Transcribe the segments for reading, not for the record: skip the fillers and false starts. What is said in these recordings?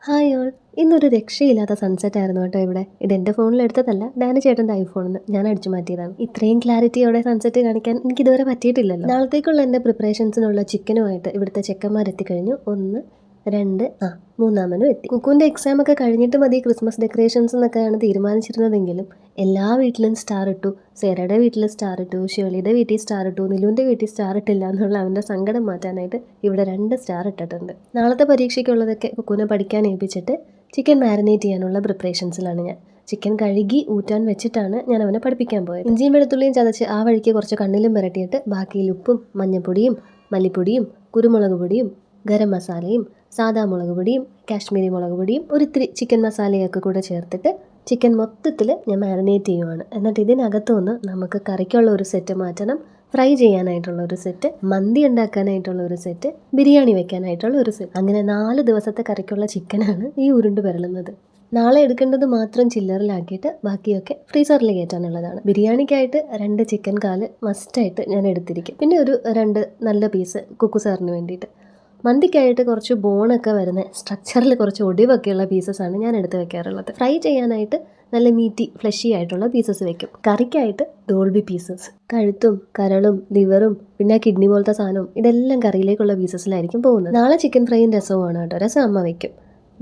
Hi all. ഇന്നൊരു രക്ഷയില്ലാത്ത sunset ആയിരുന്നു കേട്ടോ ഇവിടെ. ഇതെൻ്റെ ഫോണിൽ എടുത്തതല്ല, ഡാനി ചേട്ടൻ്റെ ഐഫോണിൽ നിന്ന് ഞാൻ അടിച്ചു മാറ്റിയതാണ്. ഇത്രയും ക്ലാരിറ്റിയോടെ സൺസെറ്റ് കാണിക്കാൻ എനിക്ക് ഇതുവരെ പറ്റിയിട്ടില്ലല്ലോ. നാളത്തേക്കുള്ള എൻ്റെ പ്രിപ്പറേഷൻസിനുള്ള ചിക്കനുമായിട്ട് ഇവിടുത്തെ ചെക്കന്മാരെത്തിക്കഴിഞ്ഞു. 1 2 മൂന്നാമനും എത്തി. കുക്കുവിൻ്റെ എക്സാം ഒക്കെ കഴിഞ്ഞിട്ട് മതി ക്രിസ്മസ് ഡെക്കറേഷൻസ് എന്നൊക്കെയാണ് തീരുമാനിച്ചിരുന്നതെങ്കിലും എല്ലാ വീട്ടിലും സ്റ്റാർ ഇട്ടു. സേരയുടെ വീട്ടിൽ സ്റ്റാർ ഇട്ടു, ഷേളിയുടെ വീട്ടിൽ സ്റ്റാർ ഇട്ടു, നിലുവിൻ്റെ വീട്ടിൽ സ്റ്റാർ ഇട്ടില്ല എന്നുള്ള അവൻ്റെ സങ്കടം മാറ്റാനായിട്ട് ഇവിടെ 2 സ്റ്റാർ ഇട്ടിട്ടുണ്ട്. നാളത്തെ പരീക്ഷയ്ക്കുള്ളതൊക്കെ കുക്കുവിനെ പഠിക്കാൻ ഏൽപ്പിച്ചിട്ട് ചിക്കൻ മാരിനേറ്റ് ചെയ്യാനുള്ള പ്രിപ്പറേഷൻസിലാണ് ഞാൻ. ചിക്കൻ കഴുകി ഊറ്റാൻ വെച്ചിട്ടാണ് ഞാൻ അവനെ പഠിപ്പിക്കാൻ പോയത്. ഇഞ്ചിയും വെളുത്തുള്ളിയും ചതച്ച് ആ വഴിക്ക് കുറച്ച് കണ്ണിലും പുരട്ടിയിട്ട് ബാക്കിയിൽ ഉപ്പും മഞ്ഞൾപ്പൊടിയും മല്ലിപ്പൊടിയും കുരുമുളക് പൊടിയും ഗരം മസാലയും സാദാ മുളക് പൊടിയും കാശ്മീരി മുളക് പൊടിയും ഒരിത്തിരി ചിക്കൻ മസാലയൊക്കെ കൂടെ ചേർത്തിട്ട് ചിക്കൻ മൊത്തത്തിൽ ഞാൻ മാരിനേറ്റ് ചെയ്യുവാണ്. എന്നിട്ട് ഇതിനകത്തു നിന്ന് നമുക്ക് കറിക്കുള്ള ഒരു സെറ്റ് മാറ്റണം, ഫ്രൈ ചെയ്യാനായിട്ടുള്ള ഒരു സെറ്റ്, മന്തി ഉണ്ടാക്കാനായിട്ടുള്ള ഒരു സെറ്റ്, ബിരിയാണി വെക്കാനായിട്ടുള്ള ഒരു സെറ്റ്. അങ്ങനെ 4 ദിവസത്തെ കറിക്കുള്ള ചിക്കനാണ് ഈ ഉരുണ്ട് പെരളുന്നത്. നാളെ എടുക്കേണ്ടത് മാത്രം ചില്ലറിലാക്കിയിട്ട് ബാക്കിയൊക്കെ ഫ്രീസറിൽ കയറ്റാനുള്ളതാണ്. ബിരിയാണിക്കായിട്ട് 2 ചിക്കൻ കാല് മസ്റ്റായിട്ട് ഞാൻ എടുത്തിരിക്കും. പിന്നെ ഒരു 2 നല്ല പീസ് കുക്കു സാറിന് വേണ്ടിയിട്ട്. മന്തിക്കായിട്ട് കുറച്ച് ബോണൊക്കെ വരുന്ന സ്ട്രക്ചറിൽ കുറച്ച് ഒടിവൊക്കെയുള്ള പീസസാണ് ഞാൻ എടുത്ത് വെക്കാറുള്ളത്. ഫ്രൈ ചെയ്യാനായിട്ട് നല്ല മീറ്റി ഫ്ലഷി ആയിട്ടുള്ള പീസസ് വെക്കും. കറിക്കായിട്ട് ഡോൾബി പീസസ്, കഴുത്തും കരളും ലിവറും പിന്നെ കിഡ്നി പോലത്തെ സാധനവും ഇതെല്ലാം കറിയിലേക്കുള്ള പീസസിലായിരിക്കും പോകുന്നത്. നാളെ ചിക്കൻ ഫ്രൈയും രസവുമാണ് കേട്ടോ. രസം അമ്മ വയ്ക്കും.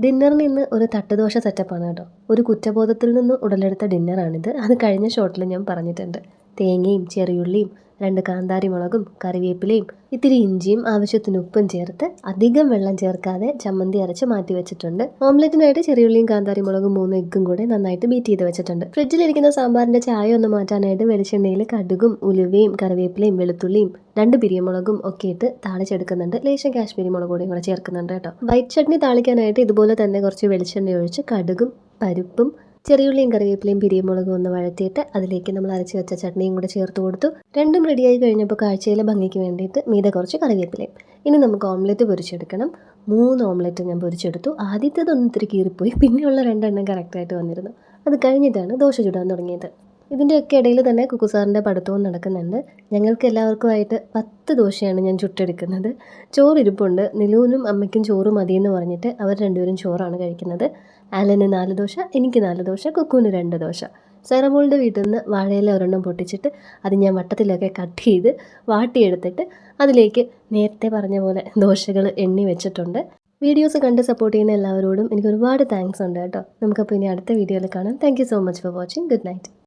ഡിന്നറിന് ഇന്ന് ഒരു തട്ടുദോശ സെറ്റപ്പാണ് കേട്ടോ. ഒരു കുറ്റബോധത്തിൽ നിന്ന് ഉടലെടുത്ത ഡിന്നറാണിത്. അത് കഴിഞ്ഞ ഷോട്ടിൽ ഞാൻ പറഞ്ഞിട്ടുണ്ട്. തേങ്ങയും ചെറിയുള്ളിയും 2 കാന്താരി മുളകും കറിവേപ്പിലയും ഇത്തിരി ഇഞ്ചിയും ആവശ്യത്തിന് ഉപ്പും ചേർത്ത് അധികം വെള്ളം ചേർക്കാതെ ചമ്മന്തി അരച്ച് മാറ്റി വെച്ചിട്ടുണ്ട്. ഓംലെറ്റിനായിട്ട് ചെറിയുള്ളിയും കാന്താരി മുളകും 3 എഗ്ഗും കൂടെ നന്നായിട്ട് ബീറ്റ് ചെയ്ത് വെച്ചിട്ടുണ്ട്. ഫ്രിഡ്ജിലിരിക്കുന്ന സാമ്പാറിൻ്റെ ചായ ഒന്ന് മാറ്റാനായിട്ട് വെളിച്ചെണ്ണയിൽ കടുകും ഉലുവയും കറിവേപ്പിലയും വെളുത്തുള്ളിയും 2 പിരിയമുളകും ഒക്കെ ഇട്ട് താളിച്ചെടുക്കുന്നുണ്ട്. ലേശം കാശ്മീരി മുളക് പൊടിയും കൂടെ ചേർക്കുന്നുണ്ട് കേട്ടോ. വൈറ്റ് ചട്നി താളിക്കാനായിട്ട് ഇതുപോലെ തന്നെ കുറച്ച് വെളിച്ചെണ്ണ ഒഴിച്ച് കടുകും പരിപ്പും ചെറിയുള്ളിയും കറിവേപ്പിലയും പിരിയമുളകും ഒന്ന് വഴറ്റിയിട്ട് അതിലേക്ക് നമ്മൾ അരച്ച് വെച്ച ചട്നിയും കൂടെ ചേർത്ത് കൊടുത്തു. രണ്ടും റെഡിയായി കഴിഞ്ഞപ്പോൾ കാഴ്ചയിലെ ഭംഗിക്ക് വേണ്ടിയിട്ട് മീതെ കുറച്ച് കറിവേപ്പിലയും. ഇനി നമുക്ക് ഓംലെറ്റ് പൊരിച്ചെടുക്കണം. 3 ഓംലെറ്റ് ഞാൻ പൊരിച്ചെടുത്തു. ആദ്യത്തേതൊന്നും ഇത്തിരി കീറിപ്പോയി, പിന്നെയുള്ള 2 എണ്ണം കറക്റ്റായിട്ട് വന്നിരുന്നു. അത് കഴിഞ്ഞിട്ടാണ് ദോശ ചുടാൻ തുടങ്ങിയത്. ഇതിൻ്റെയൊക്കെ ഇടയിൽ തന്നെ കുക്കുസാറിൻ്റെ പഠിത്തവും നടക്കുന്നുണ്ട്. ഞങ്ങൾക്ക് എല്ലാവർക്കുമായിട്ട് 10 ദോശയാണ് ഞാൻ ചുട്ടെടുക്കുന്നത്. ചോറിരിപ്പുണ്ട്. നിലുവിനും അമ്മയ്ക്കും ചോറ് മതിയെന്ന് പറഞ്ഞിട്ട് അവർ 2 പേരും ചോറാണ് കഴിക്കുന്നത്. ആലന് 4 ദോശ, എനിക്ക് 4 ദോശ, കുക്കുവിന് 2 ദോശ. സൈറമോളുടെ വീട്ടിൽ നിന്ന് വാഴയില ഒരെണ്ണം പൊട്ടിച്ചിട്ട് അത് ഞാൻ വട്ടത്തിലൊക്കെ കട്ട് ചെയ്ത് വാട്ടിയെടുത്തിട്ട് അതിലേക്ക് നേരത്തെ പറഞ്ഞ പോലെ ദോശകൾ എണ്ണി വെച്ചിട്ടുണ്ട്. വീഡിയോസ് കണ്ട് സപ്പോർട്ട് ചെയ്യുന്ന എല്ലാവരോടും എനിക്ക് ഒരുപാട് താങ്ക്സ് ഉണ്ട് കേട്ടോ. നമുക്കപ്പോൾ ഇനി അടുത്ത വീഡിയോയിൽ കാണാം. Thank you so much for watching. Good night.